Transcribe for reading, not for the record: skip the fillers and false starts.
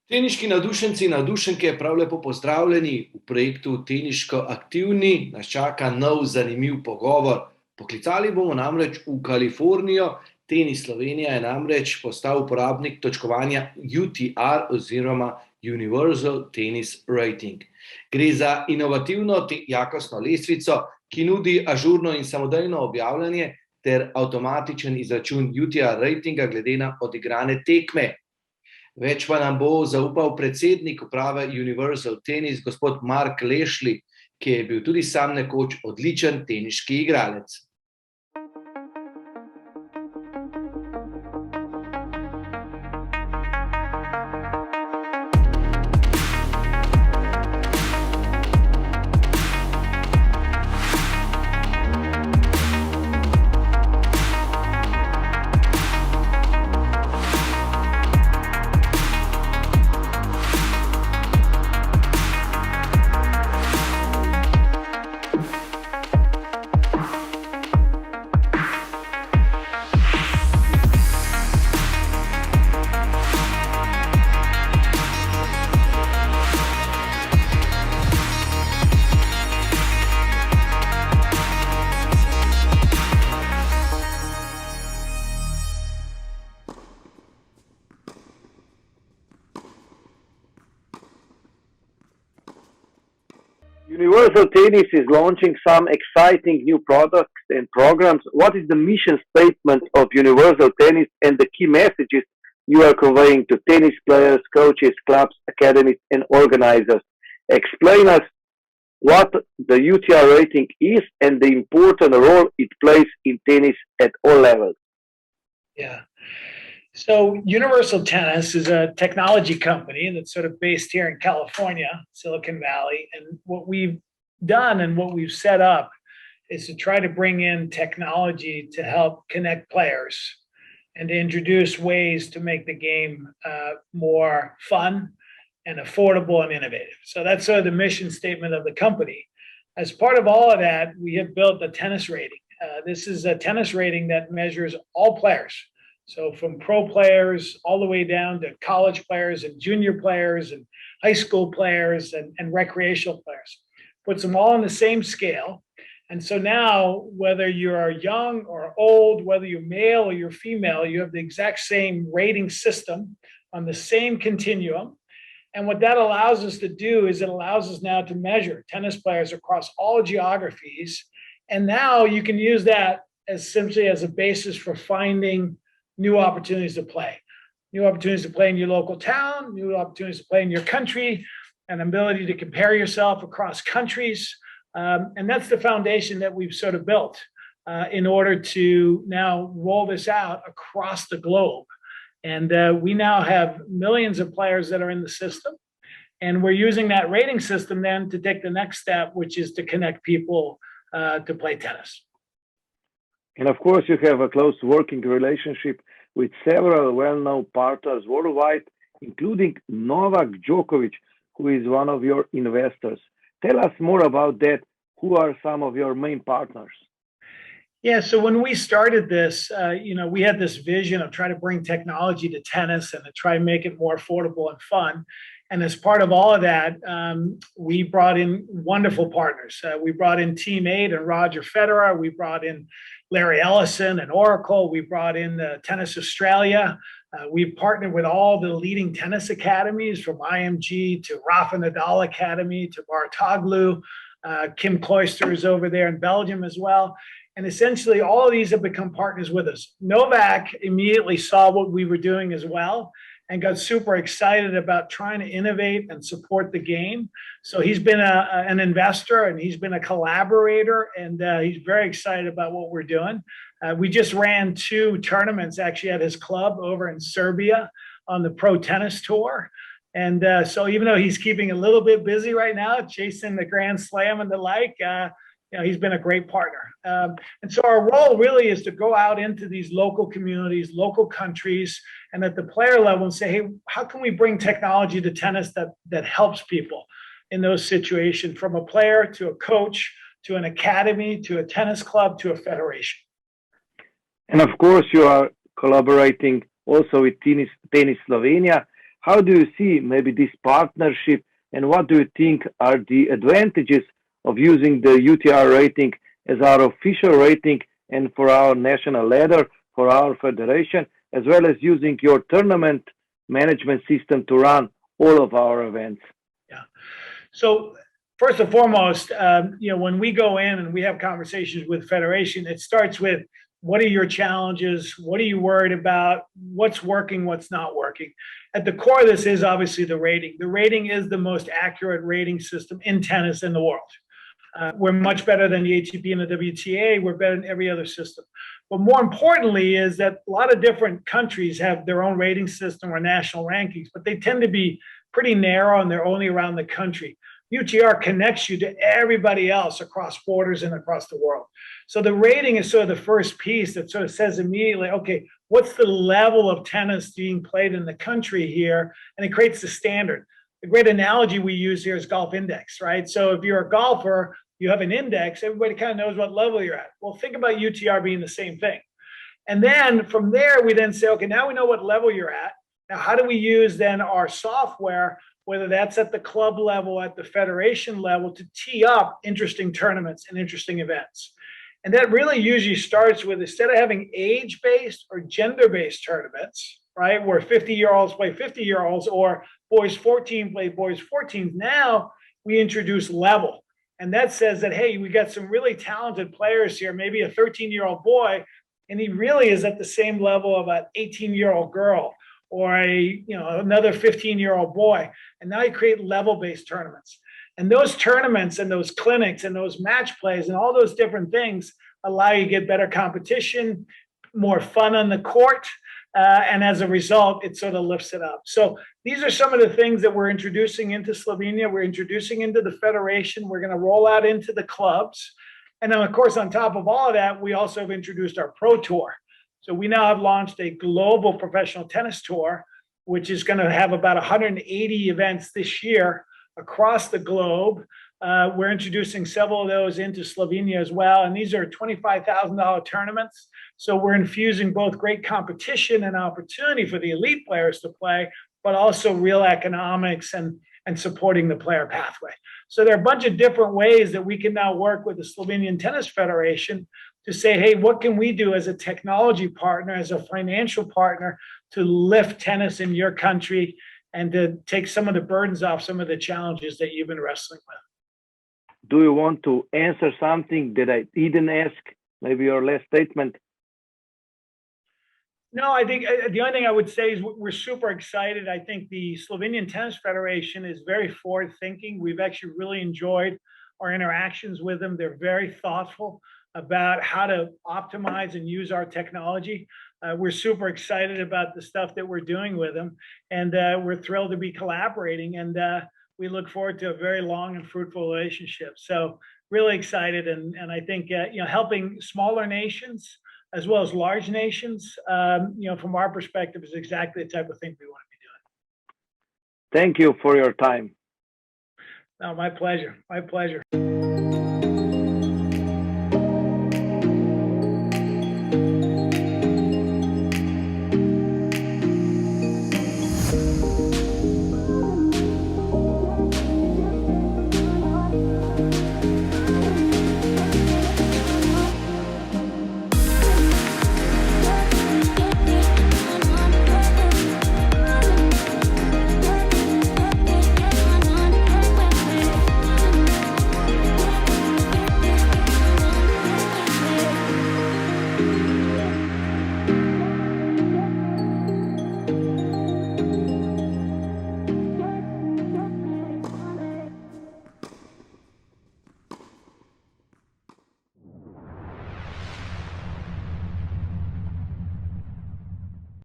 Teniški navdušenci in navdušenke, prav lepo pozdravljeni v projektu Teniško Aktivni. Nas čaka nov zanimiv pogovor. Poklicali bomo namreč v Kalifornijo. Tenis Slovenija je namreč postal uporabnik točkovanja UTR oziroma Universal Tennis Rating. Gre za inovativno jakostno lestvico, ki nudi ažurno in samodejno objavljanje ter avtomatičen izračun UTR ratinga glede na odigrane tekme. Več pa nam bo zaupal predsednik uprave Universal Tennis, gospod Mark Leschly, ki je bil tudi sam nekoč odličen teniški igralec. Universal Tennis is launching some exciting new products and programs. What is the mission statement of Universal Tennis and the key messages you are conveying to tennis players, coaches, clubs, academies, and organizers? Explain us what the UTR rating is and the important role it plays in tennis at all levels. Yeah. So Universal Tennis is a technology company that's sort of based here in California, Silicon Valley. And what we've done and what we've set up is to try to bring in technology to help connect players and to introduce ways to make the game more fun and affordable and innovative. So that's sort of the mission statement of the company. As part of all of that, we have built a tennis rating. This is a tennis rating that measures all players. So from pro players all the way down to college players and junior players and high school players and recreational players. Puts them all on the same scale. And so now, whether you're young or old, whether you're male or you're female, you have the exact same rating system on the same continuum. And what that allows us to do is it allows us now to measure tennis players across all geographies. And now you can use that as simply as a basis for finding new opportunities to play. New opportunities to play in your local town, new opportunities to play in your country, an ability to compare yourself across countries. And that's the foundation that we've sort of built in order to now roll this out across the globe. And we now have millions of players that are in the system. And we're using that rating system then to take the next step, which is to connect people to play tennis. And of course, you have a close working relationship with several well-known partners worldwide, including Novak Djokovic, who is one of your investors. Tell us more about that. Who are some of your main partners? Yeah, so when we started this, we had this vision of trying to bring technology to tennis and to try and make it more affordable and fun. And as part of all of that, we brought in wonderful partners. We brought in Team 8 and Roger Federer. We brought in Larry Ellison and Oracle. We brought in Tennis Australia. We've partnered with all the leading tennis academies, from IMG to Rafa Nadal Academy to Bartoglu. Kim Cloister is over there in Belgium as well. And essentially, all of these have become partners with us. Novak immediately saw what we were doing as well and got super excited about trying to innovate and support the game. So he's been an investor and he's been a collaborator, and he's very excited about what we're doing. We just ran 2 tournaments actually at his club over in Serbia on the Pro Tennis Tour. And so even though he's keeping a little bit busy right now, chasing the Grand Slam and the like, he's been a great partner. And so our role really is to go out into these local communities, local countries, and at the player level and say, hey, how can we bring technology to tennis that helps people in those situations, from a player to a coach, to an academy, to a tennis club, to a federation. And of course, you are collaborating also with Tenis Slovenija. How do you see maybe this partnership, and what do you think are the advantages of using the UTR rating as our official rating and for our national ladder, for our federation, as well as using your tournament management system to run all of our events? Yeah. So first and foremost, when we go in and we have conversations with federation, it starts with, what are your challenges? What are you worried about? What's working? What's not working? At the core of this is obviously the rating. The rating is the most accurate rating system in tennis in the world. We're much better than the ATP and the WTA. We're better than every other system. But more importantly is that a lot of different countries have their own rating system or national rankings, but they tend to be pretty narrow and they're only around the country. UTR connects you to everybody else across borders and across the world. So the rating is sort of the first piece that sort of says immediately, okay, what's the level of tennis being played in the country here? And it creates the standard. The great analogy we use here is golf index, right? So if you're a golfer, you have an index, everybody kind of knows what level you're at. Well, think about UTR being the same thing. And then from there, we then say, okay, now we know what level you're at. Now, how do we use then our software, whether that's at the club level, at the federation level, to tee up interesting tournaments and interesting events? And that really usually starts with, instead of having age-based or gender-based tournaments, right, where 50-year-olds play 50-year-olds or boys 14 play boys 14s, now we introduce level. And that says that, hey, we got some really talented players here, maybe a 13-year-old boy, and he really is at the same level of an 18-year-old girl or another 15-year-old boy. And now you create level-based tournaments. And those tournaments and those clinics and those match plays and all those different things allow you to get better competition, more fun on the court. And as a result, it sort of lifts it up. So these are some of the things that we're introducing into Slovenia. We're introducing into the federation. We're going to roll out into the clubs. And then, of course, on top of all of that, we also have introduced our Pro Tour. So we now have launched a global professional tennis tour, which is going to have about 180 events this year across the globe. We're introducing several of those into Slovenia as well. And these are $25,000 tournaments. So we're infusing both great competition and opportunity for the elite players to play, but also real economics and supporting the player pathway. So there are a bunch of different ways that we can now work with the Slovenian Tennis Federation to say, hey, what can we do as a technology partner, as a financial partner, to lift tennis in your country and to take some of the burdens off some of the challenges that you've been wrestling with. Do you want to answer something that I didn't ask? Maybe your last statement? No, I think the only thing I would say is we're super excited. I think the Slovenian Tennis Federation is very forward-thinking. We've actually really enjoyed our interactions with them. They're very thoughtful about how to optimize and use our technology. We're super excited about the stuff that we're doing with them, and we're thrilled to be collaborating, and we look forward to a very long and fruitful relationship. So really excited, and I think helping smaller nations as well as large nations, from our perspective, is exactly the type of thing we want to be doing. Thank you for your time. No, my pleasure. My pleasure.